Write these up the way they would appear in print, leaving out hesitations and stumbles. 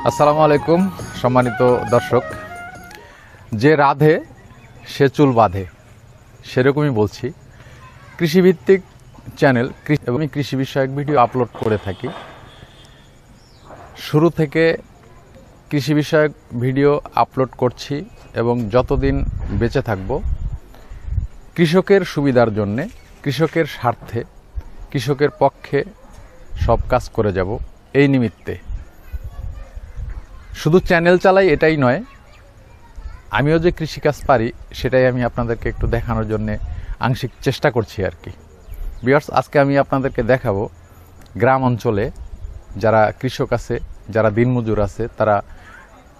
আসসালামু আলাইকুম সম্মানিত দর্শক। যে রাধে সে চুল বাঁধে, সেরকমই বলছি। কৃষিভিত্তিক চ্যানেল এবং কৃষি বিষয়ক ভিডিও আপলোড করে থাকি। শুরু থেকে কৃষি বিষয়ক ভিডিও আপলোড করছি এবং যতদিন বেঁচে থাকব কৃষকের সুবিধার জন্যে, কৃষকের স্বার্থে, কৃষকের পক্ষে সব কাজ করে যাব। এই নিমিত্তে শুধু চ্যানেল চালাই এটাই নয়, আমিও যে কৃষিকাজ পারি সেটাই আমি আপনাদেরকে একটু দেখানোর জন্য আংশিক চেষ্টা করছি আর কি। ভিউয়ার্স, আজকে আমি আপনাদেরকে দেখাবো গ্রাম অঞ্চলে যারা কৃষক আছে, যারা দিনমজুর আছে, তারা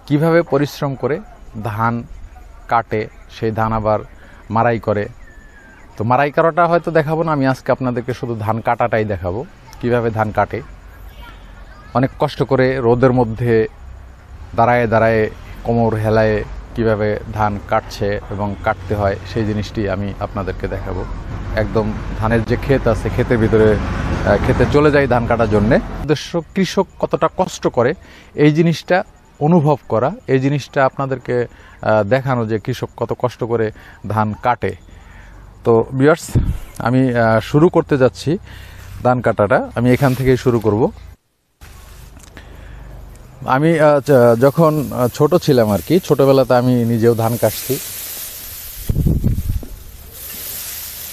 কিভাবে পরিশ্রম করে ধান কাটে, সেই ধান আবার মাড়াই করে। তো মাড়াই করাটা হয়তো দেখাবো না, আমি আজকে আপনাদেরকে শুধু ধান কাটাটাই দেখাবো, কিভাবে ধান কাটে। অনেক কষ্ট করে রোদের মধ্যে দাঁড়ায় দাঁড়ায় কোমর হেলায় কিভাবে ধান কাটছে এবং কাটতে হয় সেই জিনিসটি আমি আপনাদেরকে দেখাবো। একদম ধানের যে ক্ষেত আছে, ক্ষেতের ভিতরে ক্ষেতে চলে যায় ধান কাটার জন্যে। উদ্দেশ্য কৃষক কতটা কষ্ট করে এই জিনিসটা অনুভব করা, এই জিনিসটা আপনাদেরকে দেখানো যে কৃষক কত কষ্ট করে ধান কাটে। তো ভিউয়ার্স, আমি শুরু করতে যাচ্ছি ধান কাটাটা। আমি এখান থেকেই শুরু করব। আমি যখন ছোট ছিলাম আর কি, ছোটবেলাতে আমি নিজেও ধান কাটছি।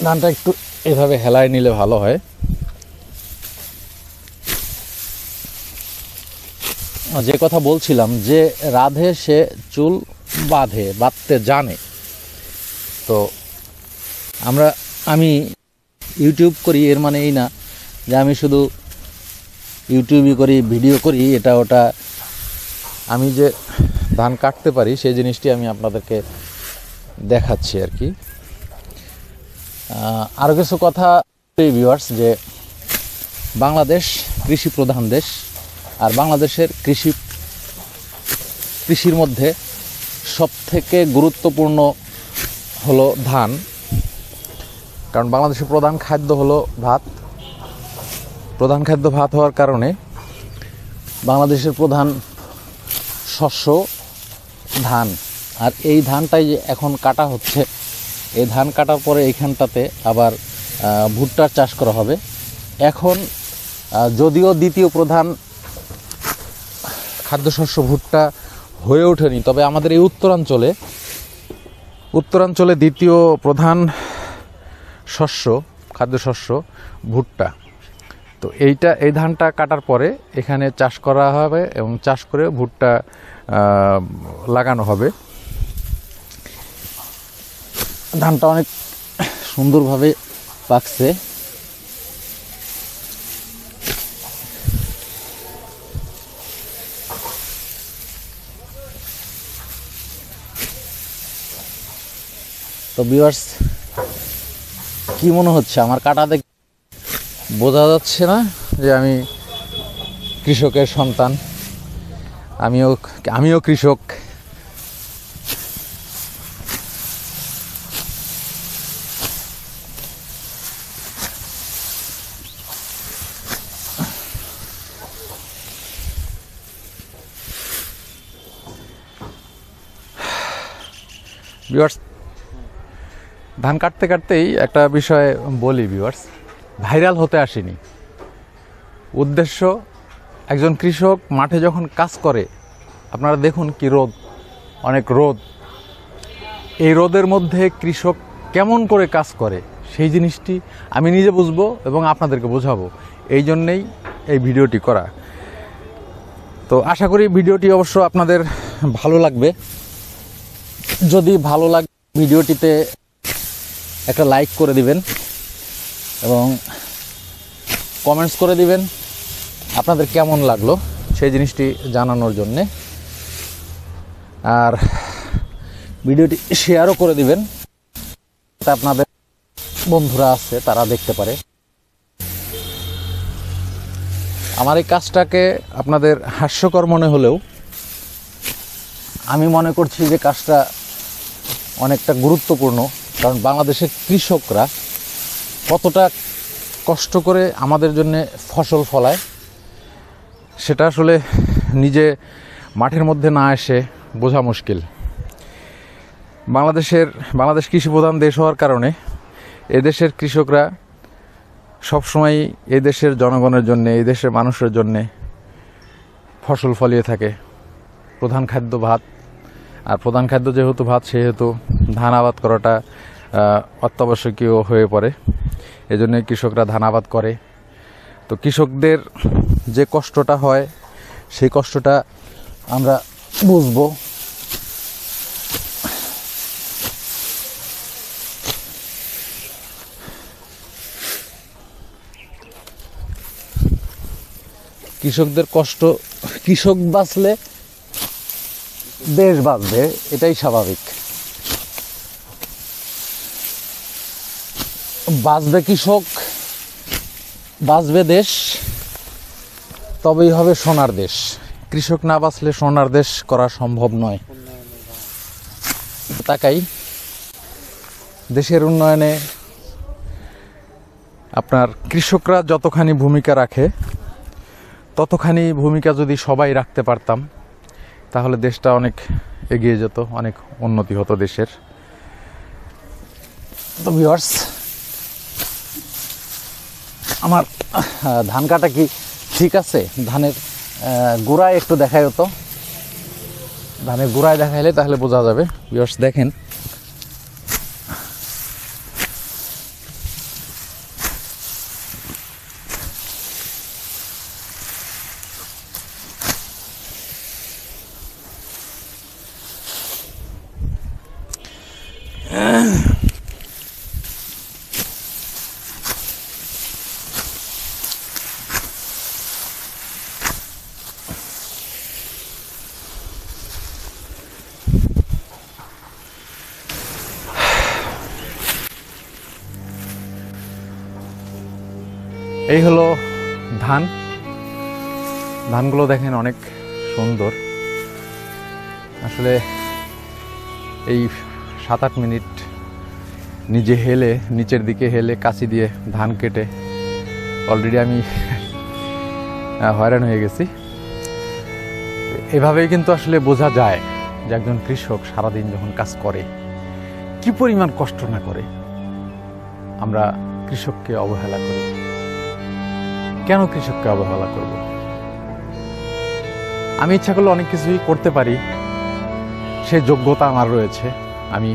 ধানটা একটু এভাবে হেলায় নিলে ভালো হয়। যে কথা বলছিলাম, যে রাধে সে চুল বাঁধে, বাঁধতে জানে। তো আমি ইউটিউব করি, এর মানে এই না যে আমি শুধু ইউটিউবই করি, ভিডিও করি, এটা ওটা। আমি যে ধান কাটতে পারি সেই জিনিসটি আমি আপনাদেরকে দেখাচ্ছি আর কি। আরও কিছু কথা ভিউয়ার্স, যে বাংলাদেশ কৃষি প্রধান দেশ, আর বাংলাদেশের কৃষির মধ্যে সবথেকে গুরুত্বপূর্ণ হলো ধান। কারণ বাংলাদেশের প্রধান খাদ্য হলো ভাত। প্রধান খাদ্য ভাত হওয়ার কারণে বাংলাদেশের প্রধান শস্য ধান। আর এই ধানটাই যে এখন কাটা হচ্ছে, এই ধান কাটার পরে এইখানটাতে আবার ভুট্টার চাষ করা হবে। এখন যদিও দ্বিতীয় প্রধান খাদ্যশস্য ভুট্টা হয়ে ওঠেনি, তবে আমাদের এই উত্তরাঞ্চলে দ্বিতীয় প্রধান খাদ্যশস্য ভুট্টা। তো এই ধানটা কাটার পরে এখানে চাষ করা হবে এবং চাষ করে ভুট্টা লাগানো হবে। ধানটা অনেক সুন্দরভাবে পাকছে। তো ভিউয়ার্স, কি মনে হচ্ছে আমার কাটা দেখে? বোঝা যাচ্ছে না যে আমি কৃষকের সন্তান? আমিও কৃষক। ভিউয়ার্স, ধান কাটতে কাটতেই একটা বিষয় বলি ভিউয়ার্স, ভাইরাল হতে আসেনি। উদ্দেশ্য, একজন কৃষক মাঠে যখন কাজ করে, আপনারা দেখুন কি রোদ, অনেক রোদ। এই রোদের মধ্যে কৃষক কেমন করে কাজ করে সেই জিনিসটি আমি নিজে বুঝবো এবং আপনাদেরকে বোঝাবো। এই জন্যেই এই ভিডিওটি করা। তো আশা করি ভিডিওটি অবশ্য আপনাদের ভালো লাগবে। যদি ভালো লাগে ভিডিওটিতে একটা লাইক করে দিবেন এবং কমেন্টস করে দিবেন আপনাদের কেমন লাগলো সেই জিনিসটি জানানোর জন্যে। আর ভিডিওটি শেয়ারও করে দিবেন, আপনাদের বন্ধুরা আছে তারা দেখতে পারে। আমার এই কাজটাকে আপনাদের হাস্যকর মনে হলেও আমি মনে করছি যে কাজটা অনেকটা গুরুত্বপূর্ণ। কারণ বাংলাদেশের কৃষকরা কতটা কষ্ট করে আমাদের জন্য ফসল ফলায় সেটা আসলে নিজে মাঠের মধ্যে না এসে বোঝা মুশকিল। বাংলাদেশ কৃষি প্রধান দেশ হওয়ার কারণে এদেশের কৃষকরা সবসময় এই দেশের জনগণের জন্য, এই দেশের মানুষের জন্যে ফসল ফলিয়ে থাকে। প্রধান খাদ্য ভাত, আর প্রধান খাদ্য যেহেতু ভাত, সেহেতু ধান আবাদ করাটা অত্যাবশ্যকীয় হয়ে পড়ে। এজন্য কৃষকরা ধান আবাদ করে। তো কৃষকদের যে কষ্টটা হয় সেই কষ্টটা আমরা বুঝবো। কৃষকদের কষ্ট, কৃষক বাঁচলে দেশ বাঁচবে, এটাই স্বাভাবিক। বাঁচবে কৃষক, বাঁচবে দেশ, তবেই হবে সোনার দেশ। কৃষক না বাঁচলে সোনার দেশ করা সম্ভব নয়। তাকাই দেশের উন্নয়নে আপনার কৃষকরা যতখানি ভূমিকা রাখে, ততখানি ভূমিকা যদি সবাই রাখতে পারতাম, তাহলে দেশটা অনেক এগিয়ে যেত, অনেক উন্নতি হতো দেশের। তো ভিউয়ার্স, আমার ধান কাটা কি ঠিক আছে? ধানের গোড়ায় একটু দেখাই হতো, ধানের গোড়ায় দেখাইলে তাহলে বোঝা যাবে। ভিউয়ার্স দেখেন, এই হলো ধানগুলো দেখেন অনেক সুন্দর। আসলে এই 7-8 মিনিট নিজে হেলে, নিচের দিকে হেলে কাঁচি দিয়ে ধান কেটে অলরেডি আমি হয়রান হয়ে গেছি। এভাবেই কিন্তু আসলে বোঝা যায় যে একজন কৃষক সারাদিন যখন কাজ করে কি পরিমাণ কষ্ট না করে। আমরা কৃষককে অবহেলা করি। কেন কৃষককে অবহেলা করব? আমি ইচ্ছা করলে অনেক কিছুই করতে পারি, সে যোগ্যতা আমার রয়েছে। আমি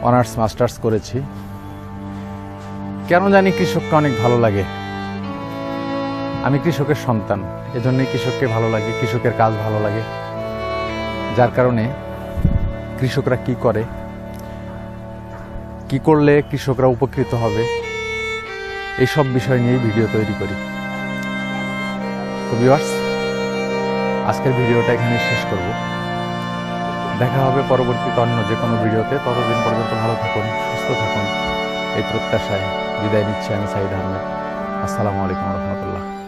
অনার্স মাস্টার্স করেছি। কেন জানি কৃষককে অনেক ভালো লাগে। আমি কৃষকের সন্তান, এজন্যই কৃষককে ভালো লাগে, কৃষকের কাজ ভালো লাগে। যার কারণে কৃষকরা কি করে, কি করলে কৃষকরা উপকৃত হবে, এইসব বিষয় নিয়েই ভিডিও তৈরি করি। তো ভিউয়ার্স, আজকের ভিডিওটা এখানে শেষ করব। দেখা হবে পরবর্তীতে অন্য যে কোনো ভিডিওতে। ততদিন পর্যন্ত ভালো থাকুন, সুস্থ থাকুন, এই প্রত্যাশায় বিদায় নিচ্ছি আমি সাইদ আহমেদ। আসসালামু আলাইকুম রহমতুল্লাহ।